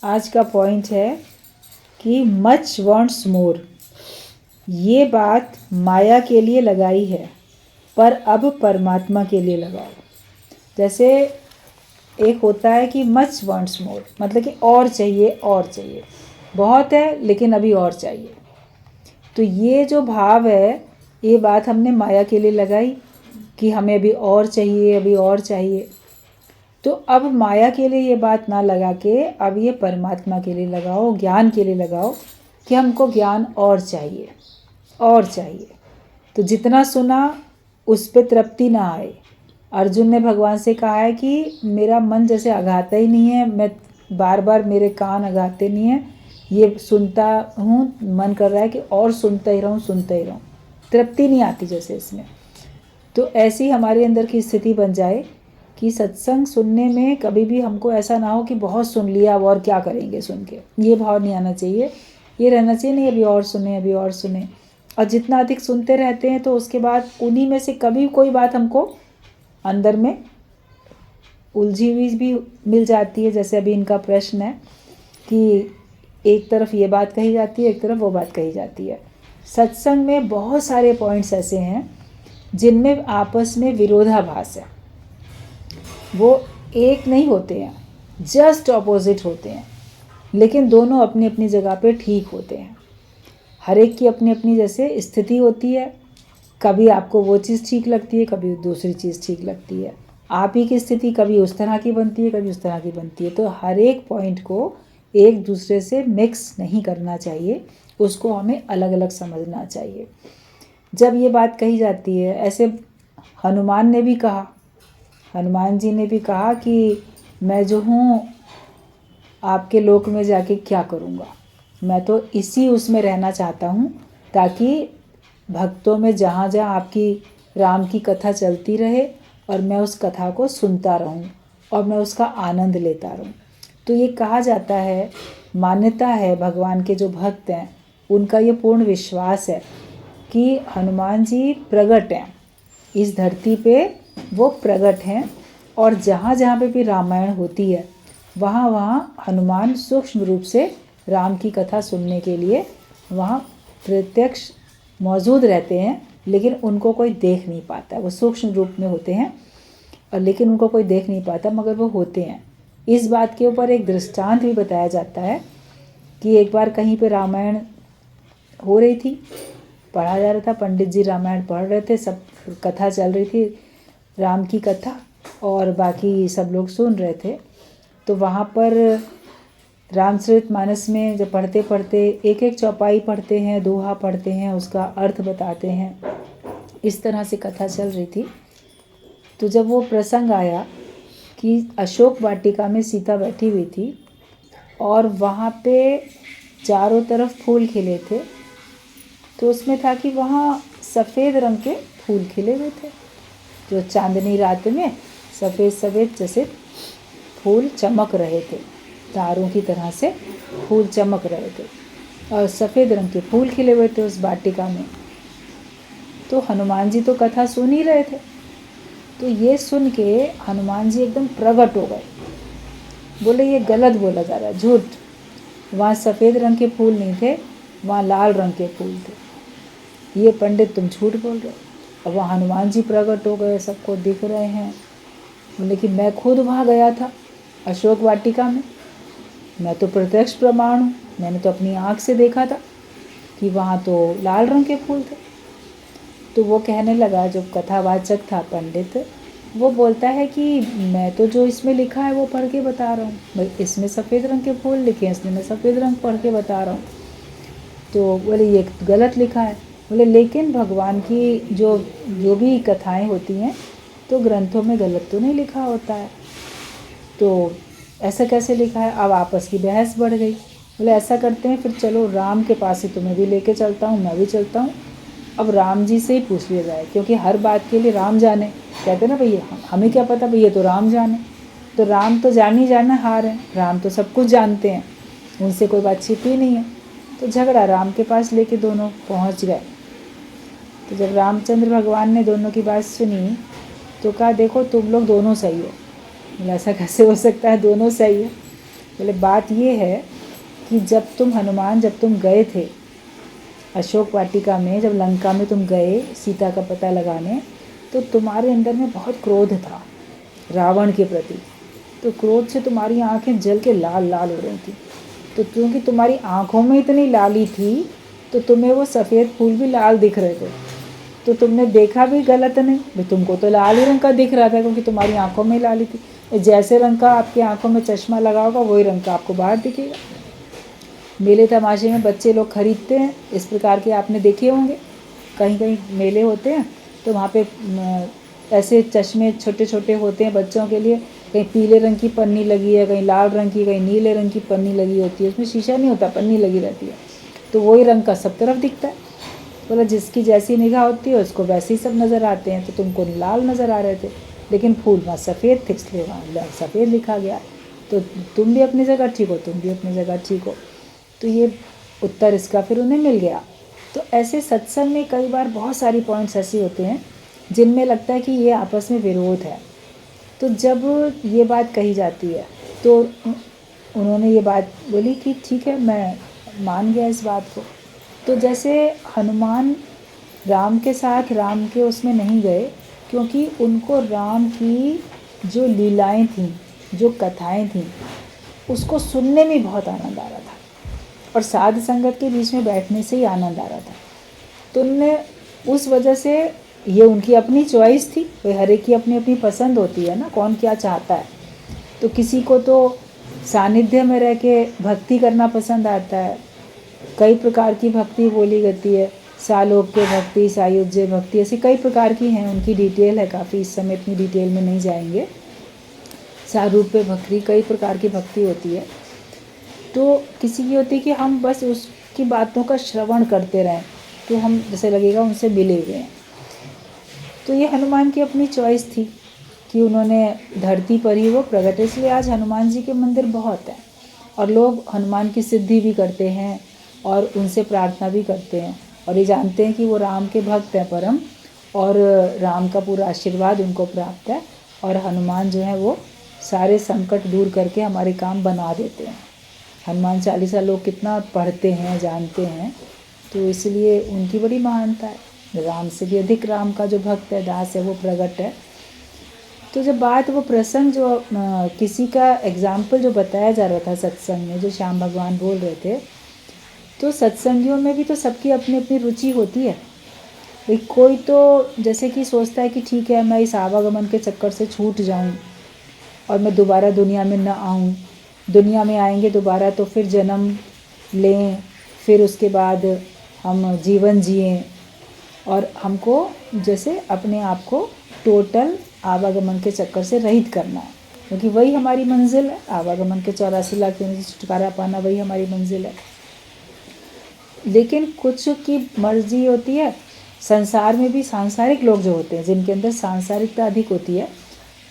आज का पॉइंट है कि मच वांट्स मोर। ये बात माया के लिए लगाई है, पर अब परमात्मा के लिए लगाओ। जैसे एक होता है कि मच वांट्स मोर, मतलब कि और चाहिए और चाहिए, बहुत है लेकिन अभी और चाहिए। तो ये जो भाव है, ये बात हमने माया के लिए लगाई कि हमें अभी और चाहिए, अभी और चाहिए। तो अब माया के लिए ये बात ना लगा के अब ये परमात्मा के लिए लगाओ, ज्ञान के लिए लगाओ कि हमको ज्ञान और चाहिए और चाहिए। तो जितना सुना उस पर तृप्ति ना आए। अर्जुन ने भगवान से कहा है कि मेरा मन जैसे अघाता ही नहीं है, मैं बार बार मेरे कान अघाते नहीं है, ये सुनता हूँ, मन कर रहा है कि और सुनता ही रहूँ, सुनता ही रहूँ, तृप्ति नहीं आती जैसे इसमें। तो ऐसी हमारे अंदर की स्थिति बन जाए कि सत्संग सुनने में कभी भी हमको ऐसा ना हो कि बहुत सुन लिया अब और क्या करेंगे सुन के, ये भाव नहीं आना चाहिए। ये रहना चाहिए नहीं अभी और सुने, अभी और सुने। और जितना अधिक सुनते रहते हैं तो उसके बाद उन्हीं में से कभी कोई बात हमको अंदर में उलझी हुई भी मिल जाती है। जैसे अभी इनका प्रश्न है कि एक तरफ ये बात कही जाती है, एक तरफ वो बात कही जाती है। सत्संग में बहुत सारे पॉइंट्स ऐसे हैं जिनमें आपस में विरोधाभास है, वो एक नहीं होते हैं, जस्ट ऑपोजिट होते हैं, लेकिन दोनों अपनी अपनी जगह पे ठीक होते हैं। हर एक की अपनी अपनी जैसे स्थिति होती है, कभी आपको वो चीज़ ठीक लगती है, कभी दूसरी चीज़ ठीक लगती है। आप ही की स्थिति कभी उस तरह की बनती है, कभी उस तरह की बनती है। तो हर एक पॉइंट को एक दूसरे से मिक्स नहीं करना चाहिए, उसको हमें अलग अलग समझना चाहिए। जब ये बात कही जाती है, ऐसे हनुमान ने भी कहा, हनुमान जी ने भी कहा कि मैं जो हूँ आपके लोक में जाके क्या करूँगा, मैं तो इसी उसमें रहना चाहता हूँ ताकि भक्तों में जहाँ जहाँ आपकी राम की कथा चलती रहे और मैं उस कथा को सुनता रहूं और मैं उसका आनंद लेता रहूं। तो ये कहा जाता है, मान्यता है, भगवान के जो भक्त हैं उनका ये पूर्ण विश्वास है कि हनुमान जी प्रगट हैं इस धरती पे, वो प्रगट हैं। और जहाँ जहाँ पे भी रामायण होती है वहाँ वहाँ हनुमान सूक्ष्म रूप से राम की कथा सुनने के लिए वहाँ प्रत्यक्ष मौजूद रहते हैं, लेकिन उनको कोई देख नहीं पाता। वो सूक्ष्म रूप में होते हैं और लेकिन उनको कोई देख नहीं पाता, मगर वो होते हैं। इस बात के ऊपर एक दृष्टांत भी बताया जाता है कि एक बार कहीं पे रामायण हो रही थी, पढ़ा जा रहा था, पंडित जी रामायण पढ़ रहे थे, सब कथा चल रही थी राम की कथा और बाकी सब लोग सुन रहे थे। तो वहाँ पर रामचरितमानस में जब पढ़ते पढ़ते एक एक चौपाई पढ़ते हैं, दोहा पढ़ते हैं, उसका अर्थ बताते हैं, इस तरह से कथा चल रही थी। तो जब वो प्रसंग आया कि अशोक वाटिका में सीता बैठी हुई थी और वहाँ पे चारों तरफ फूल खिले थे, तो उसमें था कि वहाँ सफ़ेद रंग के फूल खिले हुए थे, जो चांदनी रात में सफ़ेद सफ़ेद जैसे फूल चमक रहे थे, तारों की तरह से फूल चमक रहे थे और सफ़ेद रंग के फूल खिले हुए थे उस वाटिका में। तो हनुमान जी तो कथा सुन ही रहे थे, तो ये सुन के हनुमान जी एकदम प्रकट हो गए, बोले ये गलत बोला जा रहा है, झूठ, वहाँ सफ़ेद रंग के फूल नहीं थे, वहाँ लाल रंग के फूल थे, ये पंडित तुम झूठ बोल रहे हो। अब वहाँ हनुमान जी प्रकट हो गए, सबको दिख रहे हैं। बोले कि मैं खुद वहाँ गया था अशोक वाटिका में, मैं तो प्रत्यक्ष प्रमाण हूँ, मैंने तो अपनी आँख से देखा था कि वहाँ तो लाल रंग के फूल थे। तो वो कहने लगा, जो कथावाचक था पंडित, वो बोलता है कि मैं तो जो इसमें लिखा है वो पढ़ के बता रहा हूँ, भाई इसमें सफ़ेद रंग के फूल लिखे हैं, इसलिए मैं सफ़ेद रंग पढ़ के बता रहा हूँ। तो बोले ये गलत लिखा है। बोले लेकिन भगवान की जो भी कथाएं होती हैं तो ग्रंथों में गलत तो नहीं लिखा होता है, तो ऐसा कैसे लिखा है। अब आपस की बहस बढ़ गई। बोले ऐसा करते हैं फिर, चलो राम के पास ही तुम्हें भी लेके चलता हूँ, मैं भी चलता हूँ, अब राम जी से ही पूछ लिया जाए, क्योंकि हर बात के लिए राम जाने, कहते ना भैया हमें क्या पता भैया, तो राम जाने। तो राम तो जान ही जाना हार है, राम तो सब कुछ जानते हैं, उनसे कोई बात छिपी नहीं है। तो झगड़ा राम के पास लेके दोनों पहुंच गए। तो जब रामचंद्र भगवान ने दोनों की बात सुनी तो कहा देखो तुम लोग दोनों सही हो। बोला ऐसा कैसे हो सकता है, दोनों सही है। बोले बात ये है कि जब तुम गए थे अशोक वाटिका में, जब लंका में तुम गए सीता का पता लगाने, तो तुम्हारे अंदर में बहुत क्रोध था रावण के प्रति। तो क्रोध से तुम्हारी आंखें जल के लाल लाल हो रही थी। तो क्योंकि तुम्हारी आंखों में इतनी लाली थी तो तुम्हें वो सफ़ेद फूल भी लाल दिख रहे थे। तो तुमने देखा भी गलत नहीं, भाई तुमको तो लाल ही रंग का दिख रहा था क्योंकि तुम्हारी आंखों में लाली थी। जैसे रंग का आपकी आंखों में चश्मा लगा होगा वही रंग का आपको बाहर दिखेगा। मेले तमाशे में बच्चे लोग खरीदते हैं, इस प्रकार के आपने देखे होंगे। कहीं कहीं मेले होते हैं तो वहाँ पे ऐसे चश्मे छोटे छोटे होते हैं बच्चों के लिए। कहीं पीले रंग की पन्नी लगी है, कहीं लाल रंग की, कहीं नीले रंग की पन्नी लगी होती है। उसमें शीशा नहीं होता, पन्नी लगी रहती है, तो वही रंग का सब तरफ दिखता है। बोला जिसकी जैसी निगाह होती है उसको वैसे ही सब नज़र आते हैं। तो तुमको लाल नज़र आ रहे थे लेकिन फूल वहाँ सफ़ेद थे, इसलिए वहाँ सफ़ेद लिखा गया। तो तुम भी अपनी जगह ठीक हो, तुम भी अपनी जगह ठीक हो। तो ये उत्तर इसका फिर उन्हें मिल गया। तो ऐसे सत्संग में कई बार बहुत सारी पॉइंट्स ऐसे होते हैं जिनमें लगता है कि ये आपस में विरोध है। तो जब ये बात कही जाती है तो उन्होंने ये बात बोली कि ठीक है, मैं मान गया इस बात को। तो जैसे हनुमान राम के साथ राम के उसमें नहीं गए क्योंकि उनको राम की जो लीलाएं थीं, जो कथाएं थीं, उसको सुनने में बहुत आनंद आ रहा था और साध संगत के बीच में बैठने से ही आनंद आ रहा था। तो उनने उस वजह से, ये उनकी अपनी चॉइस थी, भाई हर एक की अपनी अपनी पसंद होती है ना, कौन क्या चाहता है। तो किसी को तो सानिध्य में रह के भक्ति करना पसंद आता है। कई प्रकार की भक्ति बोली जाती है, सालोक्य भक्ति, सायुज्य भक्ति, ऐसी कई प्रकार की हैं। उनकी डिटेल है काफ़ी, इस समय इतनी डिटेल में नहीं जाएंगे। सारूप्य भक्ति, कई प्रकार की भक्ति होती है। तो किसी की होती है कि हम बस उसकी बातों का श्रवण करते रहें तो हम जैसे लगेगा उनसे मिले हुए हैं। तो ये हनुमान की अपनी चॉइस थी कि उन्होंने धरती पर ही वो प्रकट, इसलिए आज हनुमान जी के मंदिर बहुत हैं और लोग हनुमान की सिद्धि भी करते हैं और उनसे प्रार्थना भी करते हैं और ये जानते हैं कि वो राम के भक्त हैं परम, और राम का पूरा आशीर्वाद उनको प्राप्त है और हनुमान जो है वो सारे संकट दूर करके हमारे काम बना देते हैं। हनुमान चालीसा लोग कितना पढ़ते हैं, जानते हैं, तो इसलिए उनकी बड़ी महानता है। राम से भी अधिक राम का जो भक्त है, दास है, वो प्रकट है। तो जब बात वो प्रसंग जो किसी का एग्जाम्पल जो बताया जा रहा था सत्संग में, जो श्याम भगवान बोल रहे थे, तो सत्संगियों में भी तो सबकी अपनी अपनी रुचि होती है। भाई कोई तो जैसे कि सोचता है कि ठीक है मैं इस आवागमन के चक्कर से छूट जाऊं और मैं दोबारा दुनिया में न आऊं। दुनिया में आएंगे दोबारा तो फिर जन्म लें, फिर उसके बाद हम जीवन जिएं और हमको जैसे अपने आप को टोटल आवागमन के चक्कर से रहित करना है, क्योंकि वही हमारी मंजिल है। आवागमन के 84 लाख योनि से छुटकारा पाना वही हमारी मंजिल है। लेकिन कुछ की मर्जी होती है, संसार में भी सांसारिक लोग जो होते हैं जिनके अंदर सांसारिकता अधिक होती है,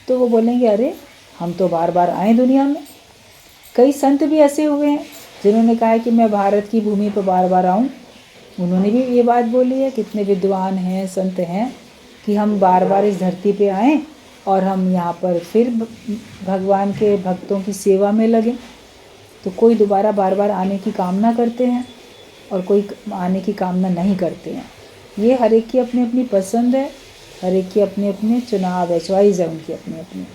तो वो बोलेंगे अरे हम तो बार बार आए दुनिया में। कई संत भी ऐसे हुए हैं जिन्होंने कहा है कि मैं भारत की भूमि पर बार बार आऊँ। उन्होंने भी ये बात बोली है, कितने विद्वान हैं, संत हैं, कि हम बार बार इस धरती पे आएँ और हम यहाँ पर फिर भगवान के भक्तों की सेवा में लगें। तो कोई दोबारा बार बार आने की कामना करते हैं और कोई आने की कामना नहीं करते हैं। ये हर एक की अपनी अपनी पसंद है, हर एक की अपनी अपनी चुनाव है, चॉइस है उनकी अपनी अपनी,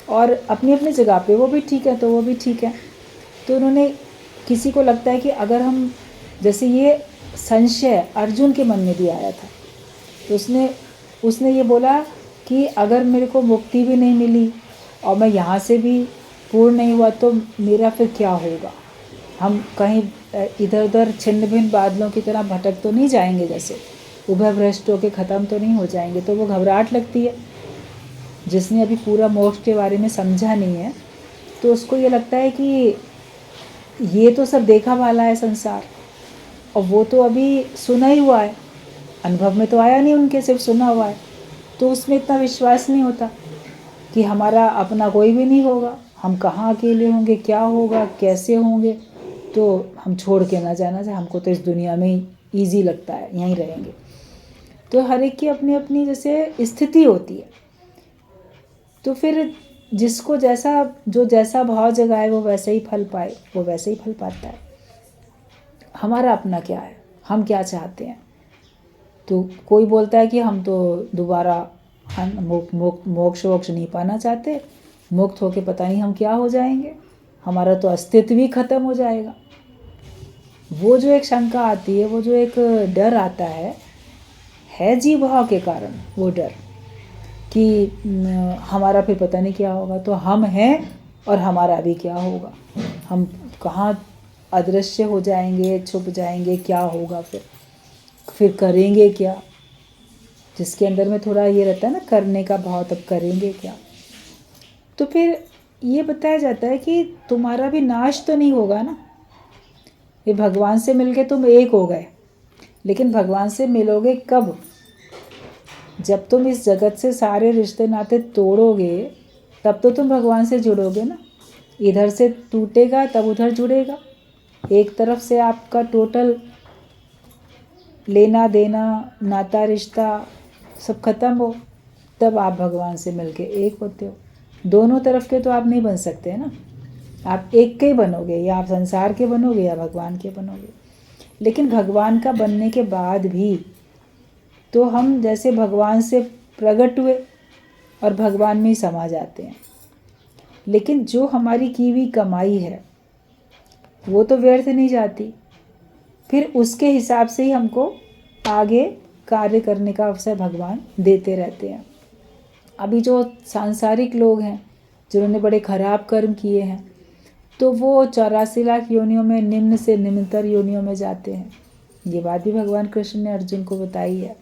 और अपनी अपनी जगह पे वो भी ठीक है तो वो भी ठीक है। तो उन्होंने, किसी को लगता है कि अगर हम, जैसे ये संशय अर्जुन के मन में भी आया था, तो उसने ये बोला कि अगर मेरे को मुक्ति भी नहीं मिली और मैं यहाँ से भी पूर्ण नहीं हुआ तो मेरा फिर क्या होगा। हम कहीं इधर उधर छिन्न भिन्न बादलों की तरह भटक तो नहीं जाएंगे, जैसे उभय भ्रष्ट होकर ख़त्म तो नहीं हो जाएंगे। तो वो घबराहट लगती है। जिसने अभी पूरा मोक्ष के बारे में समझा नहीं है तो उसको ये लगता है कि ये तो सब देखा वाला है संसार, और वो तो अभी सुना ही हुआ है, अनुभव में तो आया नहीं उनके, सिर्फ सुना हुआ है। तो उसमें इतना विश्वास नहीं होता कि हमारा अपना कोई भी नहीं होगा, हम कहाँ अकेले होंगे, क्या होगा, कैसे होंगे, तो हम छोड़ के ना जाना चाहिए, हमको तो इस दुनिया में ही ईजी लगता है, यहीं रहेंगे। तो हर एक की अपनी अपनी जैसे स्थिति होती है। तो फिर जिसको जैसा भाव जगाए वो वैसे ही फल पाए, वो वैसे ही फल पाता है। हमारा अपना क्या है, हम क्या चाहते हैं। तो कोई बोलता है कि हम तो दोबारा मोक्ष वोक्ष नहीं पाना चाहते, मुक्त होके पता नहीं हम क्या हो जाएंगे, हमारा तो अस्तित्व ही खत्म हो जाएगा। वो जो एक शंका आती है, वो जो एक डर आता है जीव भाव के कारण वो डर कि हमारा फिर पता नहीं क्या होगा। तो हम हैं और हमारा भी क्या होगा, हम कहाँ अदृश्य हो जाएंगे, छुप जाएंगे, क्या होगा, फिर करेंगे क्या। जिसके अंदर में थोड़ा ये रहता है ना करने का भाव, तब करेंगे क्या। तो फिर ये बताया जाता है कि तुम्हारा भी नाश तो नहीं होगा ना। ये भगवान से मिलके तुम एक हो गए, लेकिन भगवान से मिलोगे कब? जब तुम इस जगत से सारे रिश्ते नाते तोड़ोगे तब तो तुम भगवान से जुड़ोगे ना। इधर से टूटेगा तब उधर जुड़ेगा। एक तरफ से आपका टोटल लेना देना, नाता रिश्ता सब खत्म हो, तब आप भगवान से मिलके एक होते हो। दोनों तरफ के तो आप नहीं बन सकते ना, आप एक के ही बनोगे, या आप संसार के बनोगे या भगवान के बनोगे। लेकिन भगवान का बनने के बाद भी तो हम जैसे भगवान से प्रकट हुए और भगवान में ही समा जाते हैं। लेकिन जो हमारी की हुई कमाई है वो तो व्यर्थ नहीं जाती, फिर उसके हिसाब से ही हमको आगे कार्य करने का अवसर भगवान देते रहते हैं। अभी जो सांसारिक लोग हैं जिन्होंने बड़े खराब कर्म किए हैं, तो वो 84 लाख योनियों में निम्न से निम्नतर योनियों में जाते हैं। ये बात भी भगवान कृष्ण ने अर्जुन को बताई है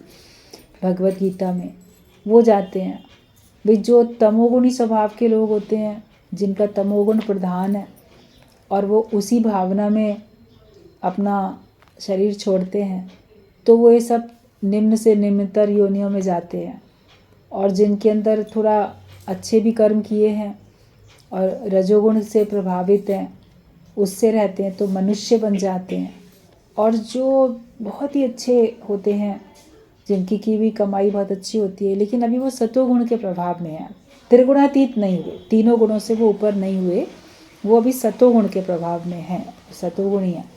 भगवत गीता में। वो जाते हैं भाई, जो तमोगुणी स्वभाव के लोग होते हैं, जिनका तमोगुण प्रधान है, और वो उसी भावना में अपना शरीर छोड़ते हैं, तो वो ये सब निम्न से निम्नतर योनियों में जाते हैं। और जिनके अंदर थोड़ा अच्छे भी कर्म किए हैं और रजोगुण से प्रभावित हैं, उससे रहते हैं, तो मनुष्य बन जाते हैं। और जो बहुत ही अच्छे होते हैं, जिनकी की हुई कमाई बहुत अच्छी होती है, लेकिन अभी वो सतोगुण के प्रभाव में है, त्रिगुणातीत नहीं हुए, तीनों गुणों से वो ऊपर नहीं हुए, वो अभी सतोगुण के प्रभाव में हैं, सतोगुणी हैं।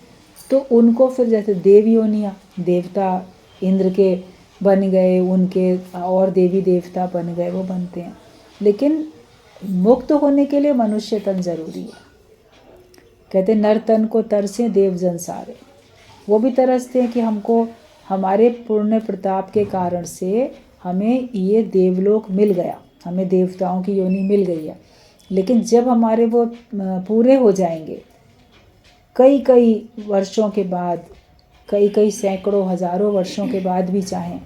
तो उनको फिर जैसे देव योनियाँ, देवता इंद्र के बन गए, उनके और देवी देवता बन गए, वो बनते हैं। लेकिन मुक्त होने के लिए मनुष्य तन जरूरी है। कहते नर तन को तरसे देव जन सारे। वो भी तरसते हैं कि हमको हमारे पुण्य प्रताप के कारण से हमें ये देवलोक मिल गया, हमें देवताओं की योनि मिल गई है। लेकिन जब हमारे वो पूरे हो जाएंगे, कई कई वर्षों के बाद, कई कई सैकड़ों हजारों वर्षों के बाद भी चाहें,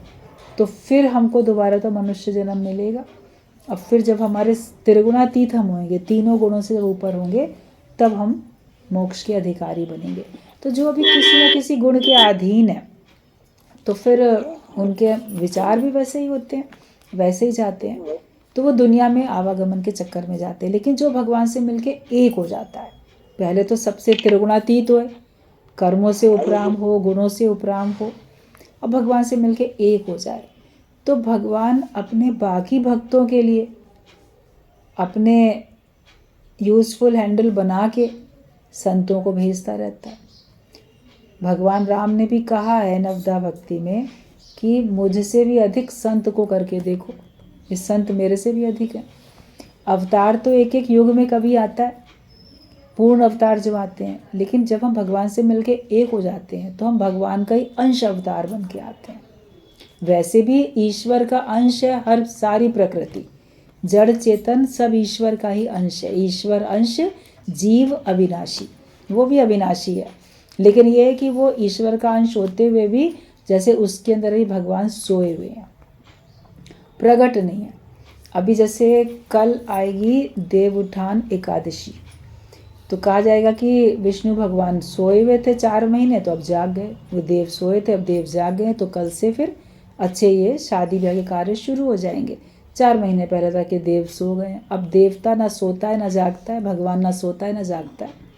तो फिर हमको दोबारा तो मनुष्य जन्म मिलेगा। अब फिर जब हमारे त्रिगुणातीत हम होंगे, तीनों गुणों से जब ऊपर होंगे, तब हम मोक्ष के अधिकारी बनेंगे। तो जो अभी किसी न किसी गुण के अधीन है, तो फिर उनके विचार भी वैसे ही होते हैं, वैसे ही जाते हैं, तो वो दुनिया में आवागमन के चक्कर में जाते हैं। लेकिन जो भगवान से मिलके एक हो जाता है, पहले तो सबसे त्रिगुणातीत हो, कर्मों से उपराम हो, गुणों से उपराम हो, और भगवान से मिलके एक हो जाए, तो भगवान अपने बाकी भक्तों के लिए अपने यूजफुल हैंडल बना के संतों को भेजता रहता है। भगवान राम ने भी कहा है नवदा भक्ति में कि मुझसे भी अधिक संत को करके देखो, ये संत मेरे से भी अधिक है। अवतार तो एक एक युग में कभी आता है, पूर्ण अवतार जो आते हैं, लेकिन जब हम भगवान से मिलके एक हो जाते हैं तो हम भगवान का ही अंश अवतार बन के आते हैं। वैसे भी ईश्वर का अंश है हर सारी प्रकृति, जड़ चेतन सब ईश्वर का ही अंश है। ईश्वर अंश जीव अविनाशी, वो भी अविनाशी है, लेकिन ये है कि वो ईश्वर का अंश होते हुए भी जैसे उसके अंदर ही भगवान सोए हुए हैं, प्रकट नहीं है। अभी जैसे कल आएगी देव उठान एकादशी, तो कहा जाएगा कि विष्णु भगवान सोए हुए थे 4 महीने, तो अब जाग गए। वो देव सोए थे, अब देव जाग गए, तो कल से फिर अच्छे ये शादी ब्याह के कार्य शुरू हो जाएंगे। 4 महीने पहले तक के देव सो गए। अब देवता ना सोता है ना जागता है, भगवान ना सोता है ना जागता है।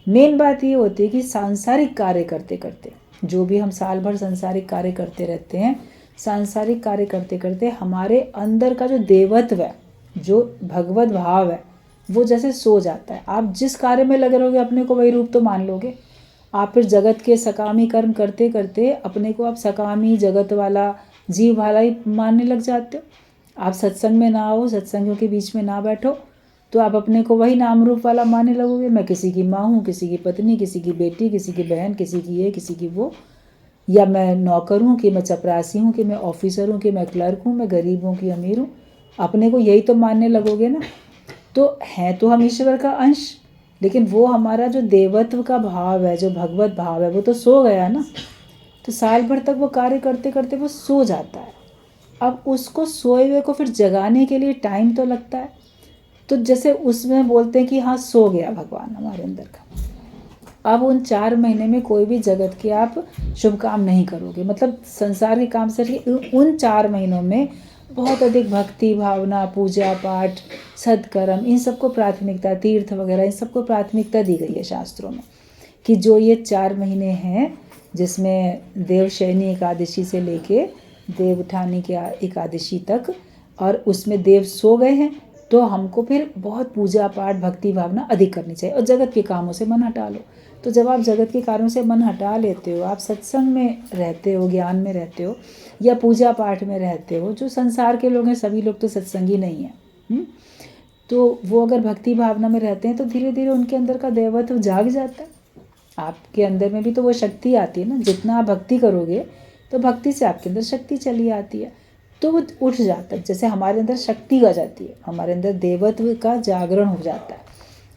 मेन बात ये होती है कि सांसारिक कार्य करते करते, जो भी हम साल भर सांसारिक कार्य करते रहते हैं, सांसारिक कार्य करते करते हमारे अंदर का जो देवत्व है जो भगवत भाव है वो जैसे सो जाता है। आप जिस कार्य में लगे रहोगे अपने को वही रूप तो मान लोगे। आप फिर जगत के सकामी कर्म करते करते अपने को आप सकामी जगत वाला जीव वाला ही मानने लग जाते हो। आप सत्संग में ना आओ, सत्संगियों के बीच में ना बैठो, तो आप अपने को वही नाम रूप वाला मानने लगोगे। मैं किसी की माँ हूँ, किसी की पत्नी, किसी की बेटी, किसी की बहन, किसी की ये, किसी की वो, या मैं नौकर हूँ कि मैं चपरासी हूँ कि मैं ऑफिसर हूँ कि मैं क्लर्क हूँ, मैं गरीब हूँ कि अमीर हूँ। अपने को यही तो मानने लगोगे ना। तो हैं तो हम ईश्वर का अंश, लेकिन वो हमारा जो देवत्व का भाव है, जो भगवत भाव है, वो तो सो गया ना। तो साल भर तक वो कार्य करते करते वो सो जाता है। अब उसको सोए हुए को फिर जगाने के लिए टाइम तो लगता है। तो जैसे उसमें बोलते हैं कि हाँ सो गया भगवान हमारे अंदर का। अब उन 4 महीने में कोई भी जगत के आप शुभ काम नहीं करोगे, मतलब संसार के काम से उन 4 महीनों में बहुत अधिक भक्ति भावना, पूजा पाठ, सत्कर्म, इन सबको प्राथमिकता, तीर्थ वगैरह इन सबको प्राथमिकता दी गई है शास्त्रों में। कि जो ये 4 महीने हैं जिसमें देवशयनी एकादशी से लेके देवउठानी के एकादशी तक, और उसमें देव सो गए हैं, तो हमको फिर बहुत पूजा पाठ भक्ति भावना अधिक करनी चाहिए और जगत के कामों से मन हटा लो। तो जब आप जगत के कार्यों से मन हटा लेते हो, आप सत्संग में रहते हो, ज्ञान में रहते हो या पूजा पाठ में रहते हो, जो संसार के लोग हैं सभी लोग तो सत्संगी नहीं हैं, तो वो अगर भक्ति भावना में रहते हैं तो धीरे धीरे उनके अंदर का देवत्व जाग जाता है। आपके अंदर में भी तो वो शक्ति आती है ना। जितना आप भक्ति करोगे तो भक्ति से आपके अंदर शक्ति चली आती है, तो वो उठ जाता है। जैसे हमारे अंदर शक्ति आ जाती है, हमारे अंदर देवत्व का जागरण हो जाता है,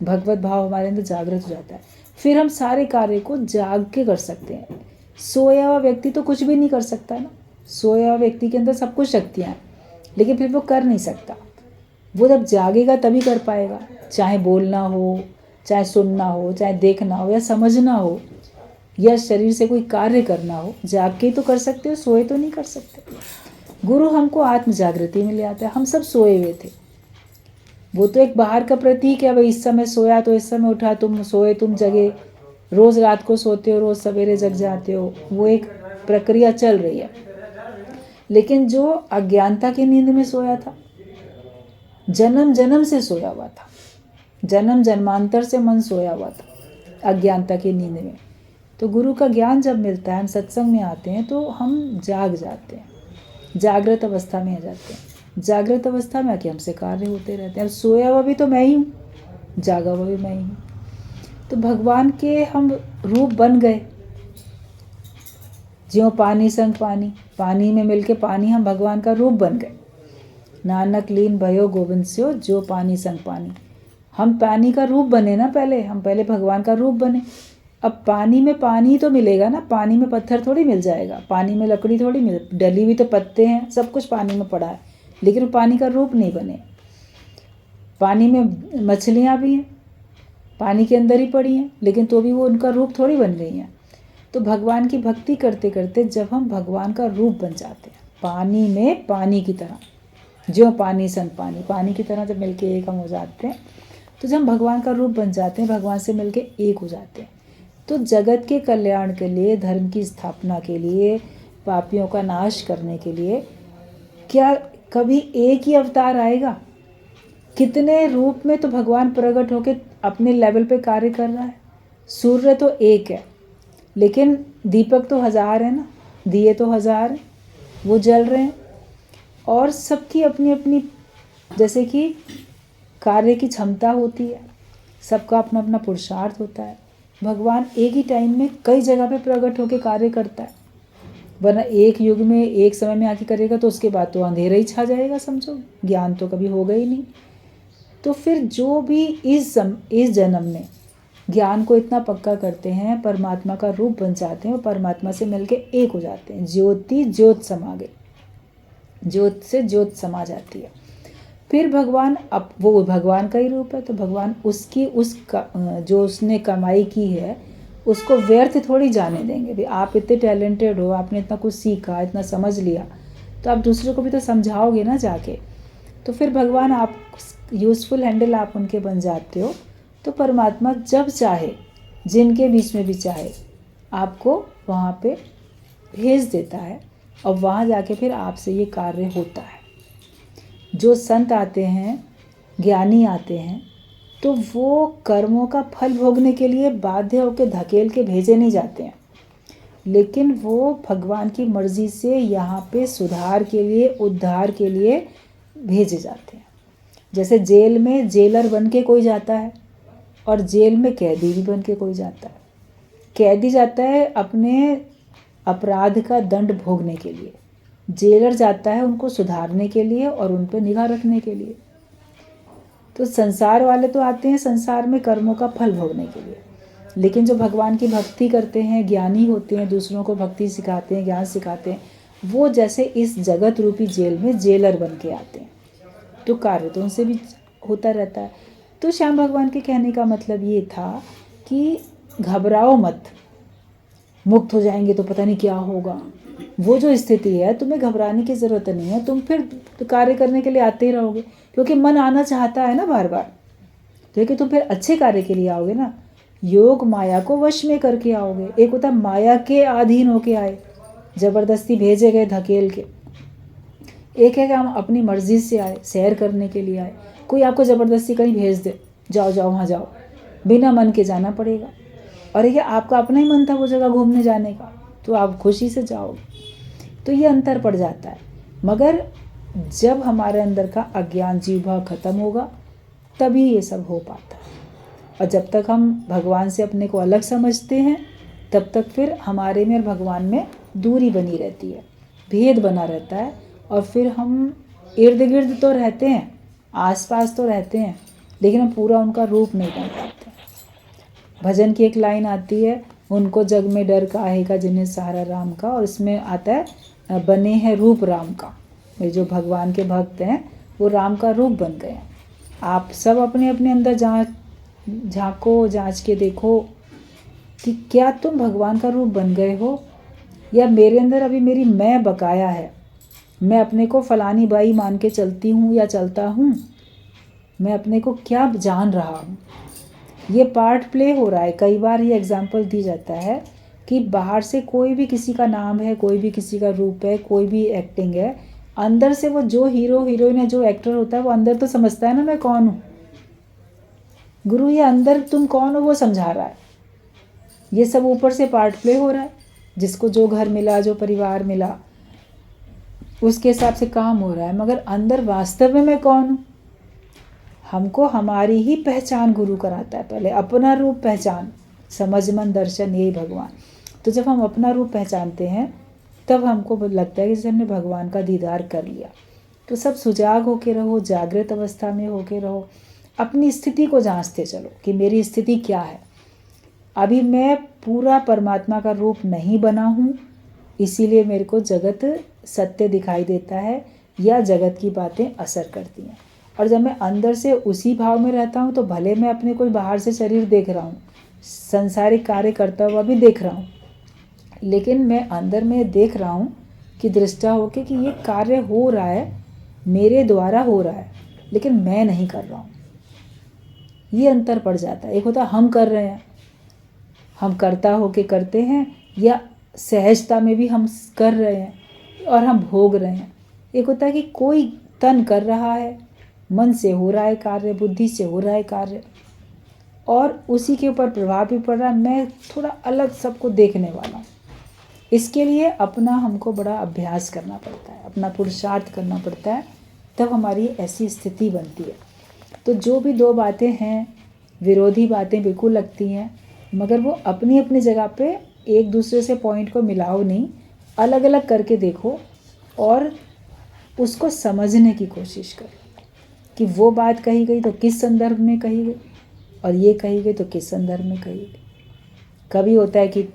भगवत भाव हमारे अंदर जागृत हो जाता है। फिर हम सारे कार्य को जाग के कर सकते हैं। सोया हुआ व्यक्ति तो कुछ भी नहीं कर सकता ना। सोया हुआ व्यक्ति के अंदर सब कुछ शक्तियाँ हैं, लेकिन फिर वो कर नहीं सकता। वो जब जागेगा तभी कर पाएगा। चाहे बोलना हो, चाहे सुनना हो, चाहे देखना हो या समझना हो, या शरीर से कोई कार्य करना हो, जाग के तो कर सकते हो, सोए तो नहीं कर सकते। गुरु हमको आत्म जागृति में ले आता है। हम सब सोए हुए थे, वो तो एक बाहर का प्रतीक है। भाई इस समय सोया तो इस समय उठा, तुम सोए तुम जगे, रोज रात को सोते हो, रोज सवेरे जग जाते हो, वो एक प्रक्रिया चल रही है। लेकिन जो अज्ञानता की नींद में सोया था, जन्म जन्म से सोया हुआ था, जन्म जन्मांतर से मन सोया हुआ था अज्ञानता की नींद में, तो गुरु का ज्ञान जब मिलता है, हम सत्संग में आते हैं तो हम जाग जाते हैं, जागृत अवस्था में आ जाते हैं। जागृत अवस्था में आके हमसे कार्य होते रहते हैं। अब सोया हुआ भी तो मैं ही हूँ, जागा हुआ भी मैं ही हूँ। तो भगवान के हम रूप बन गए। ज्यों पानी संग पानी, पानी में मिलके पानी हम भगवान का रूप बन गए। नानक लीन भयो गोविंद स्यो, जो पानी संग पानी। हम पानी का रूप बने ना, हम पहले भगवान का रूप बने। अब पानी में पानी तो मिलेगा ना, पानी में पत्थर थोड़ी मिल जाएगा, पानी में लकड़ी थोड़ी मिल, डली हुई तो पत्ते हैं, सब कुछ पानी में पड़ा है, लेकिन पानी का रूप नहीं बने। पानी में मछलियाँ भी हैं, पानी के अंदर ही पड़ी हैं, लेकिन तो भी वो उनका रूप थोड़ी बन गई हैं। तो भगवान की भक्ति करते करते जब हम भगवान का रूप बन जाते हैं, पानी में पानी की तरह, जो पानी संग पानी, पानी की तरह जब मिलके एक हम हो जाते हैं, तो जब हम भगवान का रूप बन जाते हैं, भगवान से मिलके एक हो जाते हैं, तो जगत के कल्याण के लिए, धर्म की स्थापना के लिए, पापियों का नाश करने के लिए क्या कभी एक ही अवतार आएगा? कितने रूप में तो भगवान प्रकट होकर अपने लेवल पे कार्य कर रहा है। सूर्य तो एक है, लेकिन दीपक तो 1000 है ना, दिए तो 1000 हैं, वो जल रहे हैं। और सबकी अपनी अपनी जैसे कि कार्य की क्षमता होती है, सबका अपना अपना पुरुषार्थ होता है। भगवान एक ही टाइम में कई जगह पे प्रकट होकर कार्य करता है, वरना एक युग में एक समय में आके करेगा तो उसके बाद तो अंधेरा ही छा जाएगा, समझो, ज्ञान तो कभी होगा ही नहीं। तो फिर जो भी इस जन्म में ज्ञान को इतना पक्का करते हैं, परमात्मा का रूप बन जाते हैं और परमात्मा से मिलके एक हो जाते हैं। ज्योति ज्योत समा गई, ज्योत से ज्योत समा जाती है। फिर भगवान, अब वो भगवान का ही रूप है, तो भगवान उसकी जो उसने कमाई की है उसको व्यर्थ थोड़ी जाने देंगे। भाई आप इतने टैलेंटेड हो, आपने इतना कुछ सीखा, इतना समझ लिया, तो आप दूसरे को भी तो समझाओगे ना जाके। तो फिर भगवान आप यूज़फुल हैंडल आप उनके बन जाते हो। तो परमात्मा जब चाहे, जिनके बीच में भी चाहे, आपको वहाँ पे भेज देता है और वहाँ जाके फिर आपसे ये कार्य होता है। जो संत आते हैं ज्ञानी आते हैं तो वो कर्मों का फल भोगने के लिए बाध्य होकर धकेल के भेजे नहीं जाते हैं, लेकिन वो भगवान की मर्जी से यहाँ पे सुधार के लिए, उद्धार के लिए भेजे जाते हैं। जैसे जेल में जेलर बन के कोई जाता है और जेल में कैदी भी बन के कोई जाता है। कैदी जाता है अपने अपराध का दंड भोगने के लिए, जेलर जाता है उनको सुधारने के लिए और उन पर निगाह रखने के लिए। तो संसार वाले तो आते हैं संसार में कर्मों का फल भोगने के लिए, लेकिन जो भगवान की भक्ति करते हैं, ज्ञानी होते हैं, दूसरों को भक्ति सिखाते हैं, ज्ञान सिखाते हैं, वो जैसे इस जगत रूपी जेल में जेलर बन के आते हैं। तो कार्य तो उनसे भी होता रहता है। तो श्याम भगवान के कहने का मतलब ये था कि घबराओ मत, मुक्त हो जाएंगे तो पता नहीं क्या होगा। वो जो स्थिति है तुम्हें घबराने की ज़रूरत नहीं है, तुम फिर कार्य करने के लिए आते ही रहोगे, क्योंकि मन आना चाहता है ना बार बार। तो कि तुम फिर अच्छे कार्य के लिए आओगे ना, योग माया को वश में करके आओगे। एक होता माया के अधीन होके आए, जबरदस्ती भेजे गए धकेल के। एक है कि हम अपनी मर्जी से आए, सैर करने के लिए आए, कोई आपको ज़बरदस्ती कहीं भेज दे, जाओ जाओ वहाँ जाओ, बिना मन के जाना पड़ेगा। और ये आपका अपना ही मन था वो जगह घूमने जाने का, तो आप खुशी से जाओगे। तो ये अंतर पड़ जाता है। मगर जब हमारे अंदर का अज्ञान जीव भाव खत्म होगा तभी ये सब हो पाता है। और जब तक हम भगवान से अपने को अलग समझते हैं तब तक फिर हमारे में और भगवान में दूरी बनी रहती है, भेद बना रहता है। और फिर हम इर्द गिर्द तो रहते हैं, आसपास तो रहते हैं, लेकिन हम पूरा उनका रूप नहीं बन पाते। भजन की एक लाइन आती है, उनको जग में डर काहे का जिन्हें सहारा राम का, और इसमें आता है बने हैं रूप राम का। ये जो भगवान के भक्त हैं वो राम का रूप बन गए हैं। आप सब अपने अपने अंदर झांको, जांच के देखो कि क्या तुम भगवान का रूप बन गए हो, या मेरे अंदर अभी मेरी मैं बकाया है। मैं अपने को फलानी बाई मान के चलती हूँ या चलता हूँ, मैं अपने को क्या जान रहा हूँ। ये पार्ट प्ले हो रहा है। कई बार ये एग्जाम्पल दी जाता है कि बाहर से कोई भी किसी का नाम है, कोई भी किसी का रूप है, कोई भी एक्टिंग है, अंदर से वो जो हीरो हीरोइन है, जो एक्टर होता है, वो अंदर तो समझता है ना मैं कौन हूँ। गुरु ये अंदर तुम कौन हो वो समझा रहा है। ये सब ऊपर से पार्ट प्ले हो रहा है, जिसको जो घर मिला, जो परिवार मिला, उसके हिसाब से काम हो रहा है। मगर अंदर वास्तव में मैं कौन हूँ, हमको हमारी ही पहचान गुरु कराता है। पहले अपना रूप पहचान, समझ मन दर्शन, यही भगवान। तो जब हम अपना रूप पहचानते हैं तब हमको लगता है कि जैसे हमने भगवान का दीदार कर लिया। तो सब सुजाग होके रहो, जागृत अवस्था में होके रहो, अपनी स्थिति को जांचते चलो कि मेरी स्थिति क्या है। अभी मैं पूरा परमात्मा का रूप नहीं बना हूँ, इसीलिए मेरे को जगत सत्य दिखाई देता है या जगत की बातें असर करती हैं। और जब मैं अंदर से उसी भाव में रहता हूँ तो भले मैं अपने कोई बाहर से शरीर देख रहा हूँ, संसारिक कार्य करता हुआ भी देख रहा हूँ, लेकिन मैं अंदर में देख रहा हूँ कि दृष्टा होके कि ये कार्य हो रहा है, मेरे द्वारा हो रहा है, लेकिन मैं नहीं कर रहा हूँ। ये अंतर पड़ जाता है। एक होता है हम कर रहे हैं, हम कर्ता होके करते हैं, या सहजता में भी हम कर रहे हैं और हम भोग रहे हैं। एक होता है कि कोई तन कर रहा है, मन से हो रहा है कार्य, बुद्धि से हो रहा है कार्य, और उसी के ऊपर प्रभाव भी पड़ रहा है। मैं थोड़ा अलग सबको देखने वाला हूँ। इसके लिए अपना हमको बड़ा अभ्यास करना पड़ता है, अपना पुरुषार्थ करना पड़ता है, तब हमारी ऐसी स्थिति बनती है। तो जो भी दो बातें हैं, विरोधी बातें बिल्कुल लगती हैं, मगर वो अपनी अपनी जगह पे एक दूसरे से पॉइंट को मिलाओ नहीं, अलग अलग करके देखो और उसको समझने की कोशिश करो कि वो बात कही गई तो किस संदर्भ में कही गई, और ये कही गई तो किस संदर्भ में कही गई। कभी होता है कि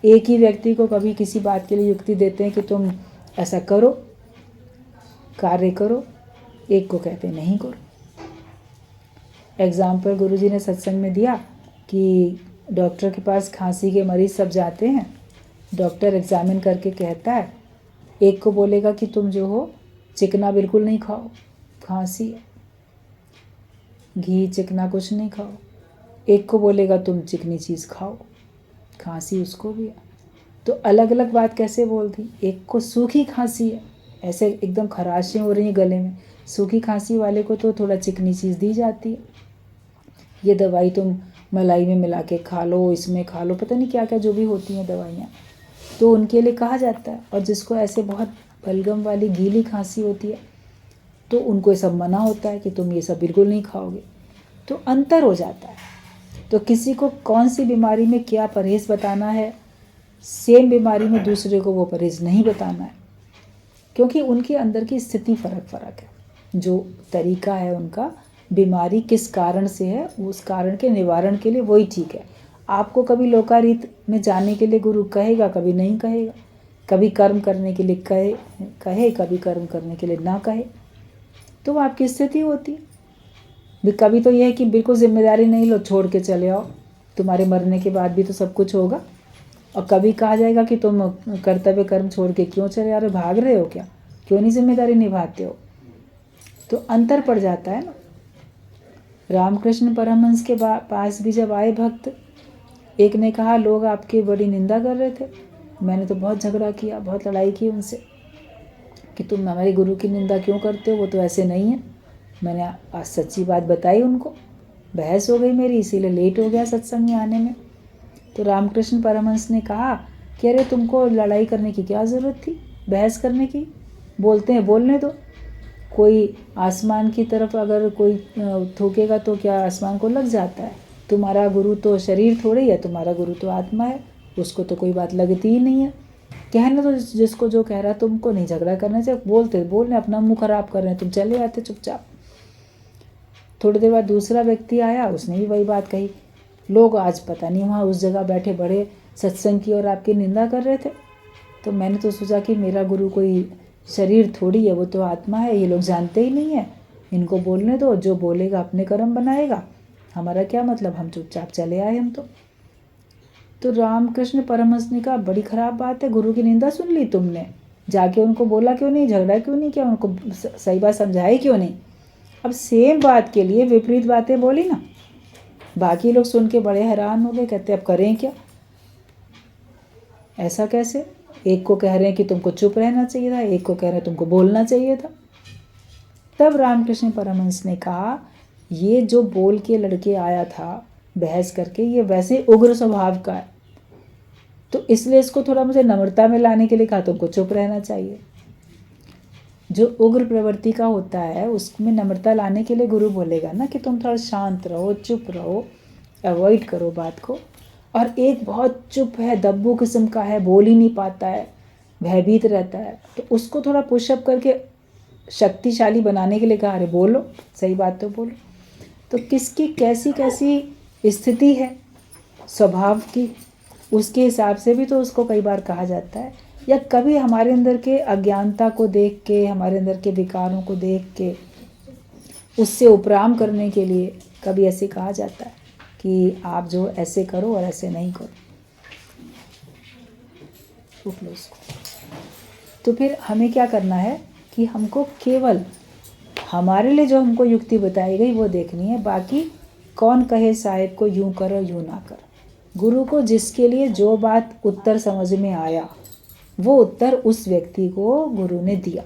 एक ही व्यक्ति को कभी किसी बात के लिए युक्ति देते हैं कि तुम ऐसा करो, कार्य करो, एक को कहते हैं नहीं करो। एग्जाम्पल गुरुजी ने सत्संग में दिया कि डॉक्टर के पास खांसी के मरीज़ सब जाते हैं, डॉक्टर एग्जामिन करके कहता है, एक को बोलेगा कि तुम जो हो चिकना बिल्कुल नहीं खाओ, खांसी है, घी चिकना कुछ नहीं खाओ। एक को बोलेगा तुम चिकनी चीज़ खाओ, खांसी उसको भी है। तो अलग अलग बात कैसे बोल दी। एक को सूखी खांसी है, ऐसे एकदम खराशें हो रही हैं गले में, सूखी खांसी वाले को तो थोड़ा चिकनी चीज़ दी जाती है, ये दवाई तुम मलाई में मिला के खा लो, इसमें खा लो, पता नहीं क्या क्या जो भी होती हैं दवाइयाँ, तो उनके लिए कहा जाता है। और जिसको ऐसे बहुत बलगम वाली गीली खांसी होती है तो उनको ये सब मना होता है कि तुम ये सब बिल्कुल नहीं खाओगे। तो अंतर हो जाता है। तो किसी को कौन सी बीमारी में क्या परहेज़ बताना है, सेम बीमारी में दूसरे को वो परहेज़ नहीं बताना है, क्योंकि उनके अंदर की स्थिति फ़र्क है, जो तरीका है उनका, बीमारी किस कारण से है, उस कारण के निवारण के लिए वही ठीक है। आपको कभी लोकारीत में जाने के लिए गुरु कहेगा, कभी नहीं कहेगा, कभी कर्म करने के लिए कहे, कभी कर्म करने के लिए ना कहे, तो वो आपकी स्थिति होती है। कभी तो यह है कि बिल्कुल जिम्मेदारी नहीं लो, छोड़ के चले आओ, तुम्हारे मरने के बाद भी तो सब कुछ होगा। और कभी कहा जाएगा कि तुम कर्तव्य कर्म छोड़ के क्यों चले आ रहे, भाग रहे हो क्या, क्यों नहीं जिम्मेदारी निभाते हो। तो अंतर पड़ जाता है ना। रामकृष्ण परमहंस के पास भी जब आए भक्त, एक ने कहा लोग आपकी बड़ी निंदा कर रहे थे, मैंने तो बहुत झगड़ा किया, बहुत लड़ाई की उनसे कि तुम हमारे गुरु की निंदा क्यों करते हो, वो तो ऐसे नहीं है। मैंने आज सच्ची बात बताई उनको, बहस हो गई मेरी, इसीलिए लेट हो गया सत्संग में आने में। तो रामकृष्ण परमहंस ने कहा कि अरे तुमको लड़ाई करने की क्या ज़रूरत थी, बहस करने की, बोलते हैं बोलने दो। कोई आसमान की तरफ अगर कोई थूकेगा तो क्या आसमान को लग जाता है। तुम्हारा गुरु तो शरीर थोड़ी है, तुम्हारा गुरु तो आत्मा है, उसको तो कोई बात लगती ही नहीं है। कहना तो जिसको जो कह रहा, तुमको नहीं झगड़ा करना चाहिए, बोलने अपना मुंह खराब कर रहे हैं, तुम चले आते चुपचाप। थोड़ी देर बाद दूसरा व्यक्ति आया, उसने भी वही बात कही। लोग आज पता नहीं वहाँ उस जगह बैठे बड़े सत्संग की और आपकी निंदा कर रहे थे। तो मैंने तो सोचा कि मेरा गुरु कोई शरीर थोड़ी है, वो तो आत्मा है, ये लोग जानते ही नहीं है, इनको बोलने दो, जो बोलेगा अपने कर्म बनाएगा, हमारा क्या मतलब, हम चुपचाप चले आए हम तो रामकृष्ण परमहंस ने कहा बड़ी खराब बात है, गुरु की निंदा सुन ली तुमने, जाके उनको बोला क्यों नहीं, झगड़ा क्यों नहीं किया, उनको सही बात समझाई क्यों नहीं। अब सेम बात के लिए विपरीत बातें बोली ना, बाकी लोग सुन के बड़े हैरान हो गए, कहते अब करें क्या, ऐसा कैसे। एक को कह रहे हैं कि तुमको चुप रहना चाहिए था, एक को कह रहे हैं तुमको बोलना चाहिए था। तब रामकृष्ण परमहंस ने कहा ये जो बोल के लड़के आया था बहस करके, ये वैसे उग्र स्वभाव का है, तो इसलिए इसको थोड़ा मुझे नम्रता में लाने के लिए कहा तुमको चुप रहना चाहिए। जो उग्र प्रवृत्ति का होता है उसमें नम्रता लाने के लिए गुरु बोलेगा ना कि तुम थोड़ा शांत रहो, चुप रहो, अवॉइड करो बात को। और एक बहुत चुप है, दब्बू किस्म का है, बोल ही नहीं पाता है, भयभीत रहता है, तो उसको थोड़ा पुशअप करके शक्तिशाली बनाने के लिए कहा अरे बोलो, सही बात तो बोलो। तो किसकी कैसी कैसी स्थिति है स्वभाव की, उसके हिसाब से भी तो उसको कई बार कहा जाता है। या कभी हमारे अंदर के अज्ञानता को देख के, हमारे अंदर के विकारों को देख के उससे उपराम करने के लिए कभी ऐसे कहा जाता है कि आप जो ऐसे करो और ऐसे नहीं करो। रोक लो उसको। तो फिर हमें क्या करना है कि हमको केवल हमारे लिए जो हमको युक्ति बताई गई वो देखनी है, बाकी कौन कहे साहेब को यूं करो यूं ना कर। गुरु को जिसके लिए जो बात उत्तर समझ में आया वो उत्तर उस व्यक्ति को गुरु ने दिया।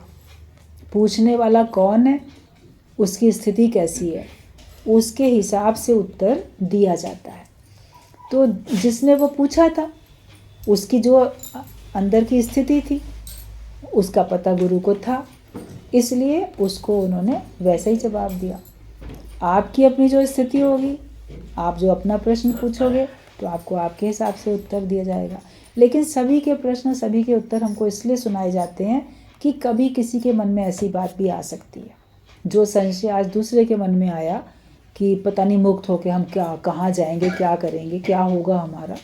पूछने वाला कौन है, उसकी स्थिति कैसी है, उसके हिसाब से उत्तर दिया जाता है। तो जिसने वो पूछा था उसकी जो अंदर की स्थिति थी उसका पता गुरु को था, इसलिए उसको उन्होंने वैसा ही जवाब दिया। आपकी अपनी जो स्थिति होगी, आप जो अपना प्रश्न पूछोगे तो आपको आपके हिसाब से उत्तर दिया जाएगा। लेकिन सभी के प्रश्न, सभी के उत्तर हमको इसलिए सुनाए जाते हैं कि कभी किसी के मन में ऐसी बात भी आ सकती है, जो संशय आज दूसरे के मन में आया कि पता नहीं मुक्त होके हम क्या, कहाँ जाएंगे, क्या करेंगे, क्या होगा हमारा,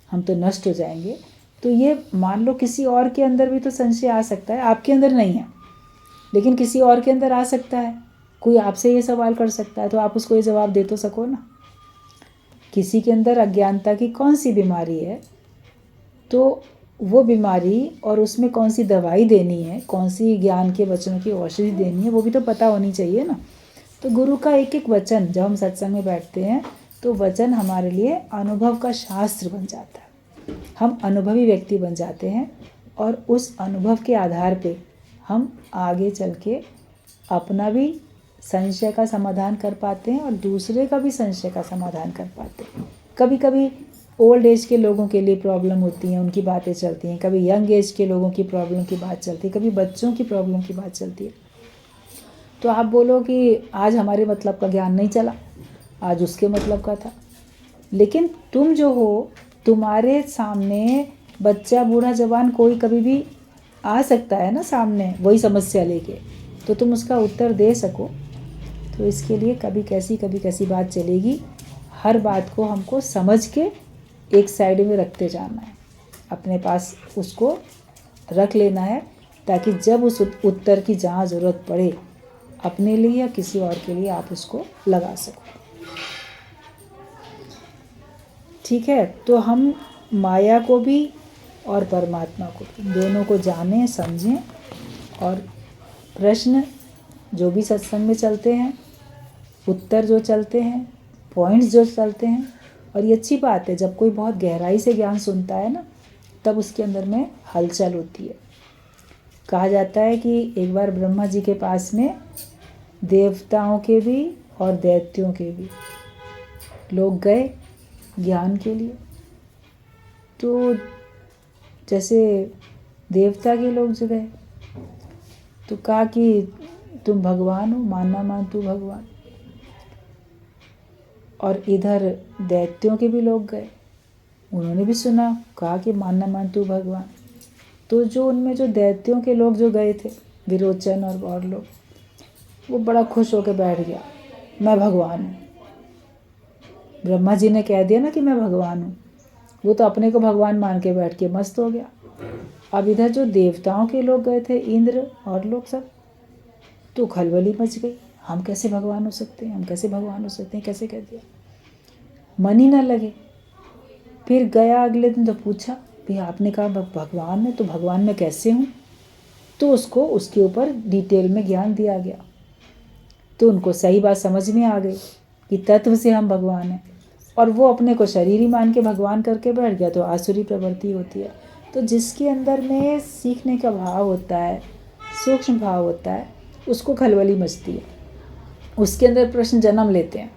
हम तो नष्ट हो जाएंगे। तो ये मान लो किसी और के अंदर भी तो संशय आ सकता है, आपके अंदर नहीं है लेकिन किसी और के अंदर आ सकता है। कोई आपसे ये सवाल कर सकता है तो आप उसको ये जवाब दे तो सको ना। किसी के अंदर अज्ञानता की कौन सी बीमारी है, तो वो बीमारी और उसमें कौन सी दवाई देनी है, कौन सी ज्ञान के वचनों की औषधि देनी है, वो भी तो पता होनी चाहिए ना। तो गुरु का एक एक वचन, जब हम सत्संग में बैठते हैं तो वचन हमारे लिए अनुभव का शास्त्र बन जाता है। हम अनुभवी व्यक्ति बन जाते हैं और उस अनुभव के आधार पे हम आगे चल के अपना भी संशय का समाधान कर पाते हैं और दूसरे का भी संशय का समाधान कर पाते हैं। कभी कभी ओल्ड एज के लोगों के लिए प्रॉब्लम होती हैं, उनकी बातें चलती हैं, कभी यंग एज के लोगों की प्रॉब्लम की बात चलती है, कभी बच्चों की प्रॉब्लम की बात चलती है। तो आप बोलो कि आज हमारे मतलब का ज्ञान नहीं चला, आज उसके मतलब का था, लेकिन तुम जो हो, तुम्हारे सामने बच्चा बूढ़ा जवान कोई कभी भी आ सकता है ना सामने वही समस्या लेके, तो तुम उसका उत्तर दे सको। तो इसके लिए कभी कैसी बात चलेगी, हर बात को हमको समझ के एक साइड में रखते जाना है, अपने पास उसको रख लेना है, ताकि जब उस उत्तर की जहाँ ज़रूरत पड़े अपने लिए या किसी और के लिए आप उसको लगा सको। ठीक है, तो हम माया को भी और परमात्मा को भी दोनों को जानें, समझें, और प्रश्न जो भी सत्संग में चलते हैं, उत्तर जो चलते हैं, पॉइंट्स जो चलते हैं, और ये अच्छी बात है जब कोई बहुत गहराई से ज्ञान सुनता है ना, तब उसके अंदर में हलचल होती है। कहा जाता है कि एक बार ब्रह्मा जी के पास में देवताओं के भी और दैत्यों के भी लोग गए ज्ञान के लिए। तो जैसे देवता के लोग जो गए तो कहा कि तुम भगवान हो, मानना मान तू भगवान। और इधर दैत्यों के भी लोग गए, उन्होंने भी सुना, कहा कि मानना मान तू भगवान। तो जो उनमें जो दैत्यों के लोग जो गए थे, विरोचन और लोग, वो बड़ा खुश होकर बैठ गया, मैं भगवान हूँ। ब्रह्मा जी ने कह दिया ना कि मैं भगवान हूँ, वो तो अपने को भगवान मान के बैठ के मस्त हो गया। अब इधर जो देवताओं के लोग गए थे, इंद्र और लोग सब, तो खलबली मच गई, हम कैसे भगवान हो सकते हैं, हम कैसे भगवान हो सकते हैं, कैसे कह दिया, मन ही ना लगे। फिर गया अगले दिन तो पूछा, भाई आपने कहा भगवान है, तो भगवान मैं कैसे हूँ? तो उसको उसके ऊपर डिटेल में ज्ञान दिया गया। तो उनको सही बात समझ में आ गई कि तत्व से हम भगवान हैं, और वो अपने को शरीर ही मान के भगवान करके बैठ गया, तो आसुरी प्रवृत्ति होती है। तो जिसके अंदर में सीखने का भाव होता है, सूक्ष्म भाव होता है, उसको खलबली मचती है, उसके अंदर प्रश्न जन्म लेते हैं।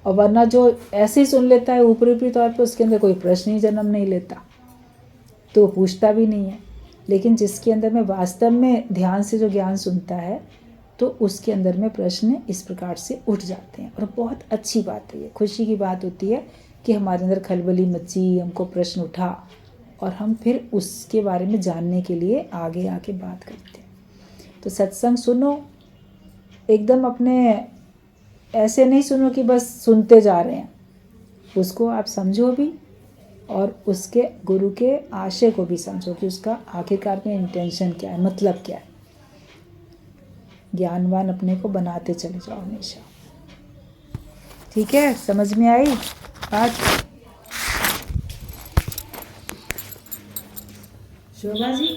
और वरना जो ऐसे ही सुन लेता है ऊपरी तौर पे, उसके अंदर कोई प्रश्न ही जन्म नहीं लेता, तो पूछता भी नहीं है। लेकिन जिसके अंदर में वास्तव में ध्यान से जो ज्ञान सुनता है, तो उसके अंदर में प्रश्न इस प्रकार से उठ जाते हैं। और बहुत अच्छी बात है, ये खुशी की बात होती है कि हमारे अंदर खलबली मची, हमको प्रश्न उठा, और हम फिर उसके बारे में जानने के लिए आगे आके बात करते हैं। तो सत्संग सुनो, एकदम अपने ऐसे नहीं सुनो कि बस सुनते जा रहे हैं, उसको आप समझो भी, और उसके गुरु के आशय को भी समझो कि उसका आखिरकार में इंटेंशन क्या है, मतलब क्या है। ज्ञानवान अपने को बनाते चले जाओ हमेशा। ठीक है, समझ में आई बात? शोभा जी?